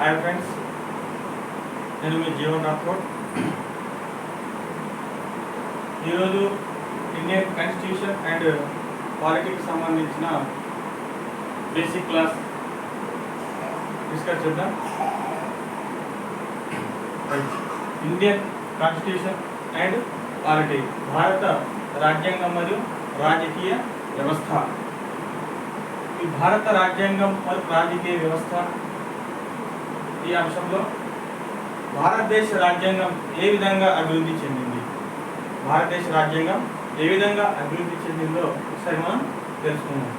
Hi friends, నేను మీ జీవన్ రాథోడ్. ఈరోజు Indian constitution and politics సంబంధించిన బేసిక్ క్లాస్ డిస్కస్ చేద్దాం. ఇండియన్ కాన్స్టిట్యూషన్ అండ్ పాలిటిక్స్, భారత రాజ్యాంగం మరియు రాజకీయ వ్యవస్థ. ఈ భారత రాజ్యాంగం మరియు రాజకీయ వ్యవస్థ ఈ అంశంలో భారతదేశ రాజ్యాంగం ఏ విధంగా అభివృద్ధి చెందింది, భారతదేశ రాజ్యాంగం ఏ విధంగా అభివృద్ధి చెందిందో ఒకసారి మనం తెలుసుకుందాం.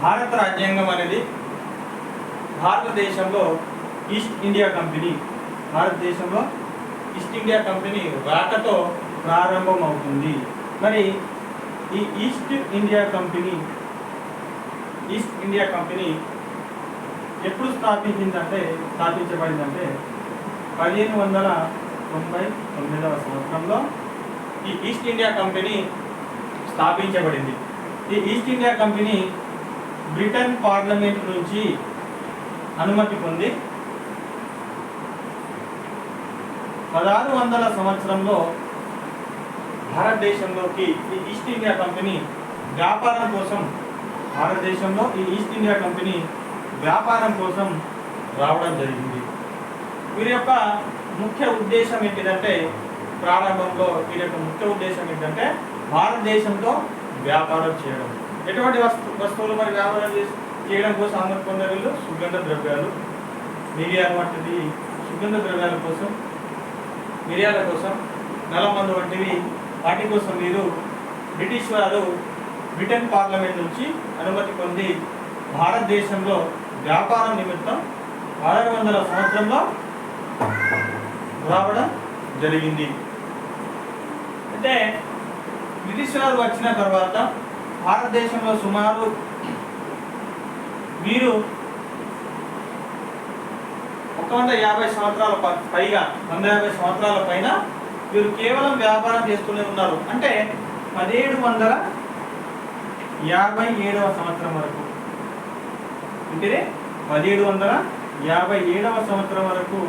భారత రాజ్యాంగం అనేది భారతదేశంలో ఈస్ట్ ఇండియా కంపెనీ రాకతో ప్రారంభం అవుతుంది. మరి ఈ ఈస్ట్ ఇండియా కంపెనీ ఎప్పుడు స్థాపించబడిందంటే 1599వ సంవత్సరంలో ఈ ఈస్ట్ ఇండియా కంపెనీ స్థాపించబడింది. ఈ east India company Britain parliament నుంచి అనుమతి పొంది 1600 సంవత్సరంలో భారతదేశంలోకి ఈ ఈస్ట్ ఇండియా కంపెనీ వ్యాపారం కోసం వ్యాపారం కోసం రావడం జరిగింది. వీరి యొక్క ముఖ్య ఉద్దేశం ఏంటిదంటే, ప్రారంభంలో వీరి యొక్క ముఖ్య ఉద్దేశం ఏంటంటే భారతదేశంతో వ్యాపారం చేయడం. ఎటువంటి వస్తువులు మరి వ్యాపారం చేయడం కోసం అనుమతి పొందే వీళ్ళు సుగంధ ద్రవ్యాలు, మిరియాల వంటివి సుగంధ ద్రవ్యాల కోసం, మిరియాల కోసం, నల్లమందు వంటివి వాటి కోసం వీరు బ్రిటిష్ వారు బ్రిటన్ పార్లమెంట్ నుంచి అనుమతి పొంది భారతదేశంలో వ్యాపారం నిమిత్తం 1600 సంవత్సరంలో రావడం జరిగింది. అంటే బ్రిటిష్ వారు వచ్చిన తర్వాత భారతదేశంలో సుమారు వీరు 150 సంవత్సరాల పైగా 150 సంవత్సరాల పైన వీరు కేవలం వ్యాపారం చేస్తూనే ఉన్నారు. అంటే 1757వ సంవత్సరం వరకు, అంటే 1757వ సంవత్సరం వరకు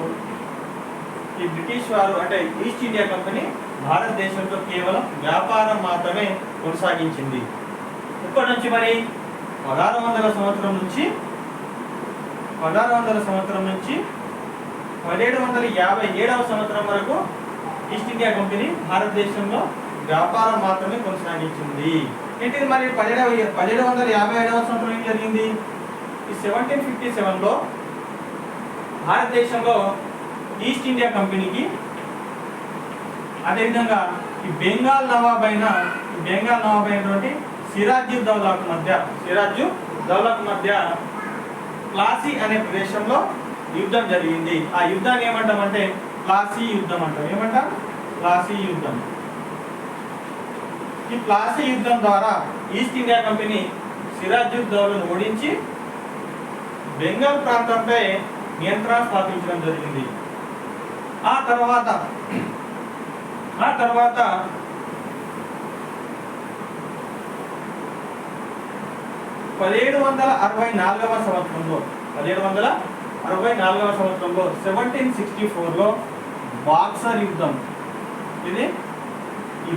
ఈ బ్రిటిష్ వారు అంటే ఈస్ట్ ఇండియా కంపెనీ భారతదేశంలో కేవలం వ్యాపారం మాత్రమే కొనసాగించింది. ఇప్పటి నుంచి మరి 1600 సంవత్సరం నుంచి 1757వ సంవత్సరం వరకు ఈస్ట్ ఇండియా కంపెనీ భారతదేశంలో వ్యాపారం మాత్రమే కొనసాగించింది. ఏంటిది మరి 1757వ సంవత్సరం ఏం జరిగింది? ఈ 1757లో భారతదేశంలో ఈస్ట్ ఇండియా కంపెనీకి, అదేవిధంగా ఈ బెంగాల్ నవాబ్ అయినటువంటి సిరాజ్ దౌలాకు మధ్య ప్లాసీ అనే ప్రదేశంలో యుద్ధం జరిగింది. ఆ యుద్ధాన్ని ఏమంటామంటే ప్లాసీ యుద్ధం అంటాం. ఏమంటాం? ప్లాసీ యుద్ధం. ఈ ప్లాసీ యుద్ధం ద్వారా ఈస్ట్ ఇండియా కంపెనీ సిరాజ్ దౌలాను ఓడించి బెంగాల్ ప్రాంతంపై నియంత్రణ స్థాపించడం జరిగింది. ఆ తర్వాత 1764వ సంవత్సరంలో 1764లో బాక్సర్ యుద్ధం. ఈ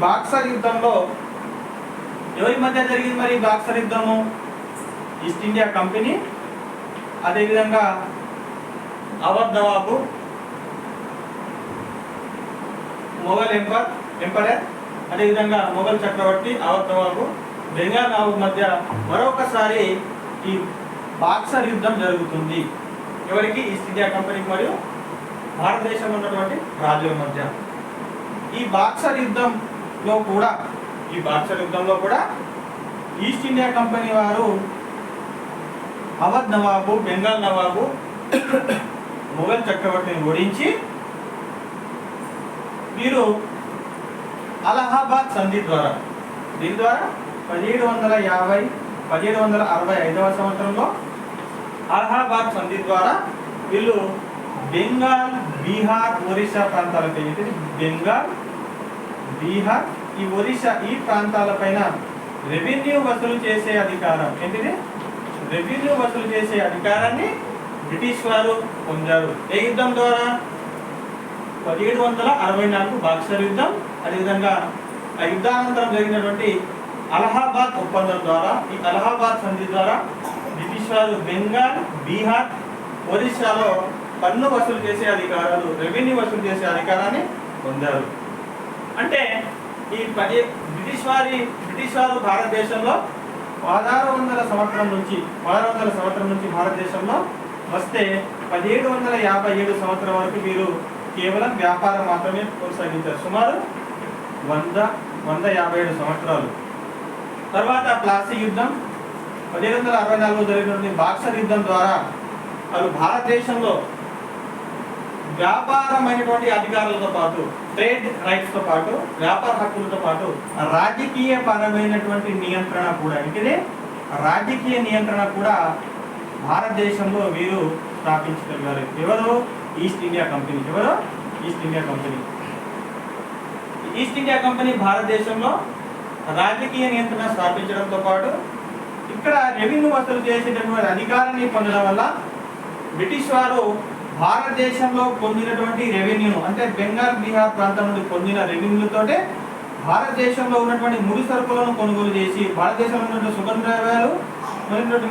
బాక్సర్ యుద్ధంలో ఎవరి మధ్య జరిగింది మరి? బాక్సర్ యుద్ధము ఈస్ట్ ఇండియా కంపెనీ, అదేవిధంగా అవధ్ నవాబు, మొఘల్ ఎంపరర్, అదేవిధంగా మొఘల్ చక్రవర్తి అవధ్ నవాబు, బెంగాల్ నవాబు మధ్య మరొకసారి ఈ బాక్సర్ యుద్ధం జరుగుతుంది. ఎవరికి? ఈస్ట్ ఇండియా కంపెనీకి మరియు భారతదేశంలో ఉన్నటువంటి రాజుల మధ్య. ఈ బాక్సర్ యుద్ధంలో కూడా ఈస్ట్ ఇండియా కంపెనీ వారు అవధ్ నవాబు, బెంగాల్ నవాబు, మొఘల్ చక్రవర్తిని ఓడించి వీరు అలహాబాద్ సంధి ద్వారా, దీని ద్వారా 1765వ సంవత్సరంలో అలహాబాద్ సంధి ద్వారా వీళ్ళు బెంగాల్, బీహార్, ఒరిస్సా ప్రాంతాలపై, బెంగాల్, బీహార్, ఈ ఒరిస్సా ఈ ప్రాంతాలపైన రెవెన్యూ వసూలు చేసే అధికారం, ఏంటిది రెవెన్యూ వసూలు చేసే అధికారాన్ని బ్రిటిష్ వారు పొందారు. ఏ యుద్ధం ద్వారా? 1764 బాక్సర్ యుద్ధం. అదేవిధంగా ఆ యుద్ధానంతరం జరిగినటువంటి అలహాబాద్ ఒప్పందం ద్వారా, ఈ అలహాబాద్ సంధి ద్వారా బ్రిటిష్ వారు బెంగాల్, బీహార్, ఒరిస్సాలో పన్ను వసూలు చేసే అధికారాలు, రెవెన్యూ వసూలు చేసే అధికారాన్ని పొందారు. అంటే ఈ బ్రిటిష్ వారు భారతదేశంలో 1600 సంవత్సరం నుంచి భారతదేశంలో వస్తే 1757 సంవత్సరం వరకు వీరు కేవలం వ్యాపారం మాత్రమే కొనసాగించారు. సుమారు 157 సంవత్సరాలు. తర్వాత ప్లాసీ యుద్ధం, 1764 జరిగినటువంటి బాక్సర్ యుద్ధం ద్వారా వాళ్ళు భారతదేశంలో వ్యాపారమైనటువంటి అధికారులతో పాటు, ట్రేడ్ రైట్స్తో పాటు, వ్యాపార హక్కులతో పాటు రాజకీయ పరమైనటువంటి నియంత్రణ కూడా, అంటే రాజకీయ నియంత్రణ కూడా భారతదేశంలో వీరు స్థాపించగలిగారు. ఎవరు? East India company. East India company భారతదేశంలో రాజకీయ నియంత్రణ స్థాపించడంతో పాటు ఇక్కడ రెవెన్యూ వసూలు చేసేటటువంటి అధికారాన్ని పొందడం వల్ల బ్రిటిష్ వారు భారతదేశంలో పొందినటువంటి రెవెన్యూను, అంటే బెంగాల్, బీహార్ ప్రాంతం నుండి పొందిన రెవెన్యూతోటే భారతదేశంలో ఉన్నటువంటి ముడి సరుకులను కొనుగోలు చేసి, భారతదేశంలో ఉన్నటువంటి సుగంధ ద్రవ్యాలు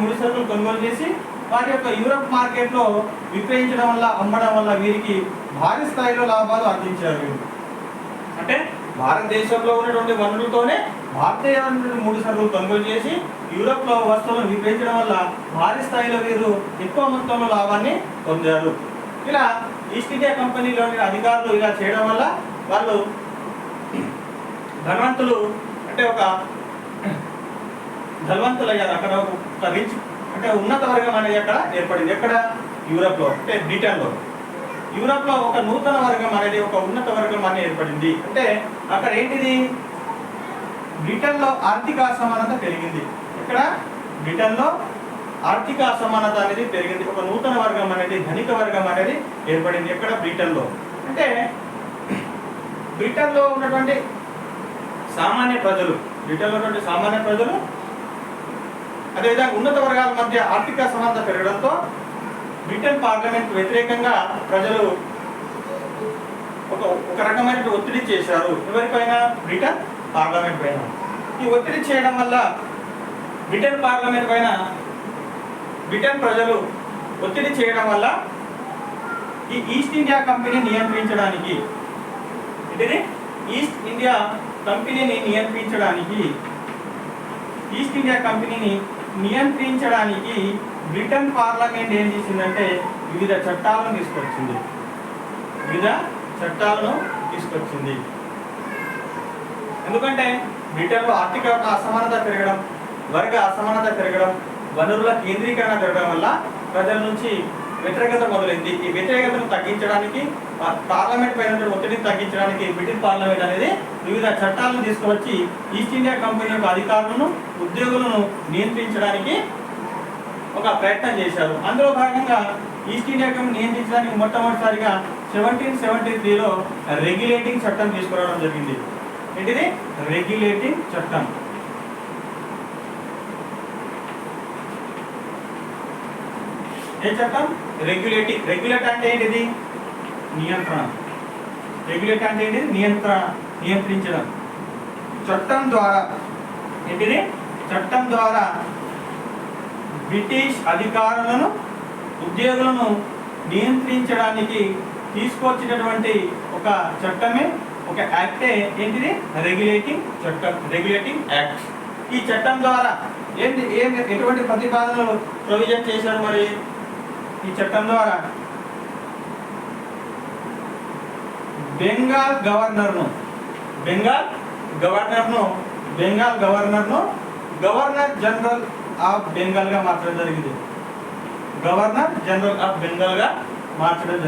ముడి సరుకులు కొనుగోలు చేసి వాటి యొక్క యూరప్ మార్కెట్లో విక్రయించడం వల్ల, అమ్మడం వల్ల వీరికి భారీ స్థాయిలో లాభాలు ఆర్జించారు. అంటే భారతదేశంలో ఉన్నటువంటి వనరులతోనే భారతీయ ముడి సరుకులు కొనుగోలు చేసి యూరప్లో వస్తువులను విక్రయించడం వల్ల భారీ స్థాయిలో వీరు ఎక్కువ మొత్తంలో లాభాన్ని పొందారు. ఇలా ఈస్ట్ ఇండియా కంపెనీలోని అధికారులు ఇలా చేయడం వల్ల వాళ్ళు ధనవంతులు, అంటే ఒక ధనవంతులు అయ్యారు. అక్కడ ఒక రిచ్, అంటే ఉన్నత వర్గం అనేది అక్కడ ఏర్పడింది. ఎక్కడ? యూరప్లో, అంటే బ్రిటన్లో. యూరప్లో ఒక నూతన వర్గం అనేది, ఒక ఉన్నత వర్గం అనేది ఏర్పడింది. అంటే అక్కడ ఏంటిది? బ్రిటన్లో ఆర్థిక అసమానత పెరిగింది. ఇక్కడ బ్రిటన్లో ఆర్థిక అసమానత అనేది పెరిగింది. ఒక నూతన వర్గం అనేది, ధనిక వర్గం అనేది ఏర్పడింది. ఎక్కడ? బ్రిటన్లో. అంటే బ్రిటన్లో ఉన్నటువంటి సామాన్య ప్రజలు, అదేవిధంగా ఉన్నత వర్గాల మధ్య ఆర్థిక అసమానత పెరగడంతో బ్రిటన్ పార్లమెంట్ వ్యతిరేకంగా ప్రజలు ఒక రకమైన ఒత్తిడి చేశారు. ఎవరిపైన? బ్రిటన్ పార్లమెంట్ పైన. ఈ ఒత్తిడి చేయడం వల్ల బ్రిటన్ పార్లమెంట్ పైన బ్రిటన్ ప్రజలు ఒత్తిడి చేయడం వల్ల ఈ ఈస్ట్ ఇండియా కంపెనీని నియంత్రించడానికి, బ్రిటన్ పార్లమెంట్ ఏం చేసిందంటే వివిధ చట్టాలను తీసుకొచ్చింది. ఎందుకంటే బ్రిటన్లో ఆర్థిక అసమానత పెరగడం, వర్గ అసమానత పెరగడం, వనరుల కేంద్రీకరణ జరగడం వల్ల ప్రజల నుంచి వ్యతిరేకత మొదలైంది. ఈ వ్యతిరేకతను తగ్గించడానికి, పార్లమెంట్ పైన ఒత్తిడిని తగ్గించడానికి బ్రిటిష్ పార్లమెంట్ అనేది వివిధ చట్టాలను తీసుకువచ్చి ఈస్ట్ ఇండియా కంపెనీ యొక్క అధికారులను, ఉద్యోగులను నియంత్రించడానికి ఒక ప్రయత్నం చేశారు. అందులో భాగంగా ఈస్ట్ ఇండియా కంపెనీ నియంత్రించడానికి మొట్టమొదటిసారిగా 1773లో రెగ్యులేటింగ్ చట్టం తీసుకురావడం జరిగింది. ఏంటిది? రెగ్యులేటింగ్ చట్టం. ఏ చట్టం? రెగ్యులేట్ అంటే ఏంటిది? నియంత్రణ. నియంత్రించడం. చట్టం ద్వారా బ్రిటిష్ అధికారులను, ఉద్యోగులను నియంత్రించడానికి తీసుకొచ్చినటువంటి ఒక చట్టమే, ఒక యాక్టే ఏంటిది? రెగ్యులేటింగ్ చట్టం, రెగ్యులేటింగ్ యాక్ట్. ఈ చట్టం ద్వారా ఎటువంటి ప్రతిపాదనలు ప్రొవిజన్ చేశారు? మరి ఈ చట్టం ద్వారా బెంగాల్ గవర్నర్ను గవర్నర్ జనరల్ ఆఫ్ బెంగాల్ గా మార్చడం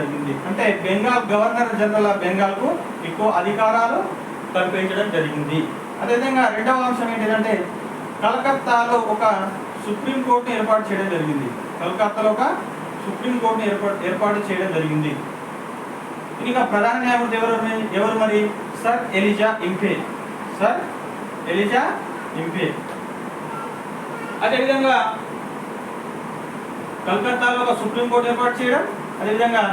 జరిగింది. అంటే Bengal governor general of Bengal కు ఎక్కువ అధికారాలు కల్పించడం జరిగింది. అదేవిధంగా రెండవ అంశం ఏంటంటే కలకత్తాలో ఒక సుప్రీం కోర్టును ఏర్పాటు చేయడం జరిగింది. ఇంకా ప్రధాన న్యాయమూర్తి ఎవరు మరి? సర్ ఎలిజా ఇంపే. అదేవిధంగా కలకత్తాలో ఒక సుప్రీంకోర్టు ఏర్పాటు చేయడం, అదేవిధంగా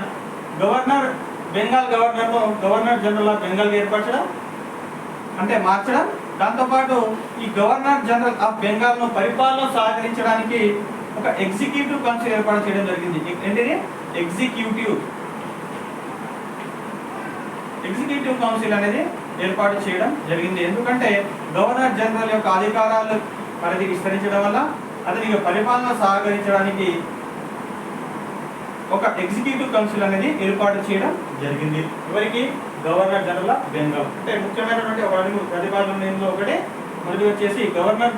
బెంగాల్ గవర్నర్ను గవర్నర్ జనరల్ ఆఫ్ బెంగాల్గా ఏర్పరచడం అంటే మార్చడం. దాంతోపాటు ఈ గవర్నర్ జనరల్ ఆఫ్ బెంగాల్ను పరిపాలన సహకరించడానికి ఒక ఎగ్జిక్యూటివ్ కౌన్సిల్ ఏర్పాటు చేయడం జరిగింది. ఏంటిది? ఎగ్జిక్యూటివ్ కౌన్సిల్ అనేది ఏర్పాటు చేయడం జరిగింది. ఎందుకంటే గవర్నర్ జనరల్ యొక్క అధికారాలు పరిధి విస్తరించడం వల్ల అతనికి పరిపాలన సహకరించడానికి ఒక ఎగ్జిక్యూటివ్ కౌన్సిల్ అనేది ఏర్పాటు చేయడం జరిగింది. ఎవరికి? Governor general of Bengal. అంటే ముఖ్యమైనటువంటి ఒక రెండు ప్రతిపాదనలో ఒకటి మొదటి వచ్చేసి గవర్నర్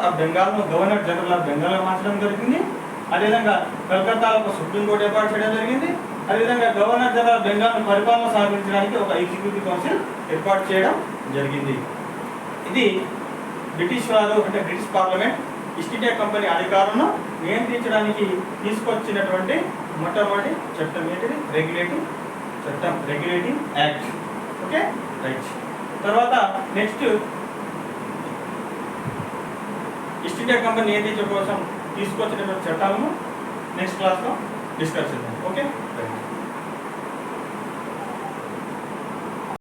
ఆఫ్ బెంగాల్ను గవర్నర్ జనరల్ ఆఫ్ బెంగాల్గా మార్చడం జరిగింది. అదేవిధంగా కలకత్తాలో ఒక సుప్రీంకోర్టు ఏర్పాటు చేయడం జరిగింది. అదేవిధంగా గవర్నర్ జనరల్ బెంగాల్ను పరిపాలన సహకరించడానికి ఒక ఎగ్జిక్యూటివ్ కౌన్సిల్ ఏర్పాటు చేయడం జరిగింది. ఇది బ్రిటిష్ వారు అంటే British parliament east India company అధికారులను నియంత్రించడానికి తీసుకొచ్చినటువంటి మొట్టమొదటి చట్టం ఏంటిది? Regulating act. Okay, right. తర్వాత నెక్స్ట్ ఈస్ట్ ఇండియా కంపెనీ నియంత్రించడం కోసం తీసుకొచ్చినటువంటి చట్టాలను నెక్స్ట్ క్లాస్లో డిస్కస్ చేద్దాం. Okay, right.